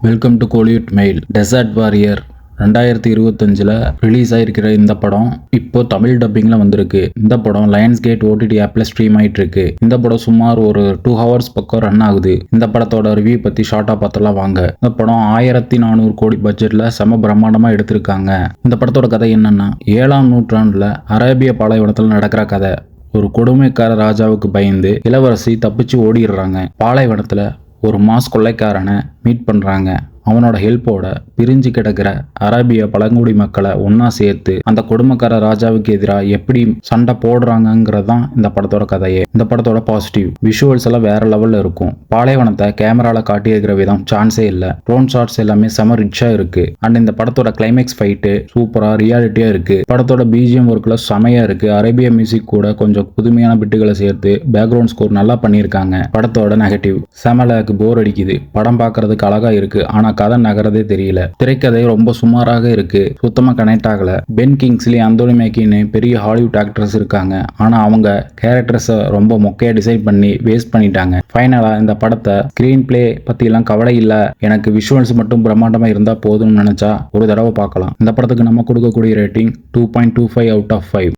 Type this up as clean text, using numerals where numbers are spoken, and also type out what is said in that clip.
Welcome to Kollywood Mail. Desert Warrior 2025 release ஆயிருக்கிற இந்த படம் இப்போ தமிழ் டப்பிங்ல வந்திருக்கு. இந்த படம் லயன்ஸ் கேட் OTT ஆப்ல ஸ்ட்ரீம் ஆயிட்டு இருக்கு. இந்த படம் சுமார் ஒரு 2 hours பக்கம் ரன் ஆகுது. இந்த படத்தோட ரிவ்யூ பத்தி ஷார்ட்டா பார்த்தலாம் வாங்க. இந்த படம் 1400 கோடி பட்ஜெட்ல செம பிரம்மாண்டமா எடுத்திருக்காங்க. இந்த படத்தோட கதை என்னன்னா, 7ஆம் நூற்றாண்டுல அரேபிய பாலைவனத்துல நடக்கிற கதை. ஒரு கொடுமைக்கார ராஜாவுக்கு பயந்து இளவரசி தப்பிச்சு ஓடிடுறாங்க. பாலைவனத்துல ஒரு மாஸ் கொள்ளைக்காரனை மீட் பண்றாங்க. அவனோட ஹெல்ப்போட பிரிஞ்சு கிடக்கிற அரேபிய பழங்குடி மக்களை ஒன்னா சேர்த்து அந்த கொடுமைக்கார ராஜாவுக்கு எதிராக எப்படி சண்டை போடுறாங்கிறதான் இந்த படத்தோட கதையே. இந்த படத்தோட பாசிட்டிவ் விஷுவல்ஸ் எல்லாம் வேற லெவல்ல இருக்கும். பாலைவனத்தை கேமரால காட்டியிருக்கிற விதம் சான்ஸே இல்ல. ட்ரோன் ஷாட்ஸ் எல்லாமே செம ரிச்சா இருக்கு. அண்ட் இந்த படத்தோட கிளைமேக்ஸ் ஃபைட்டு சூப்பரா ரியாலிட்டியா இருக்கு. படத்தோட பிஜிஎம் ஒர்க்ல செமையா இருக்கு. அரேபிய மியூசிக் கூட கொஞ்சம் புதுமையான பிட்டுகளை சேர்த்து பேக்ரவுண்ட் ஸ்கோர் நல்லா பண்ணியிருக்காங்க. படத்தோட நெகட்டிவ் செமலாக்கு போர் அடிக்குது. படம் பார்க்கறதுக்கு அழகா இருக்கு, ஆனா கதை நகரதே தெரியல. திரைக்கதை ரொம்ப சுமாராக இருக்கு, சுத்தமா கனெக்ட் ஆகல. பென் கிங்ஸ்லி, அந்தோனி மேக்கின்னு பெரிய ஹாலிவுட் ஆக்டர்ஸ் இருக்காங்க, ஆனா அவங்க கேரக்டர்ஸை ரொம்ப மொக்கையா டிசைட் பண்ணி வேஸ்ட் பண்ணிட்டாங்க. ஃபைனலா இந்த படத்தை ஸ்கிரீன் பிளே பத்தி எல்லாம் கவலை இல்ல, எனக்கு விஷுவல்ஸ் மட்டும் பிரம்மாண்டமா இருந்தா போதும்னு நினைச்சா ஒரு தடவை பார்க்கலாம். இந்த படத்துக்கு நம்ம கொடுக்கக்கூடிய ரேட்டிங் 2.25 out of 5.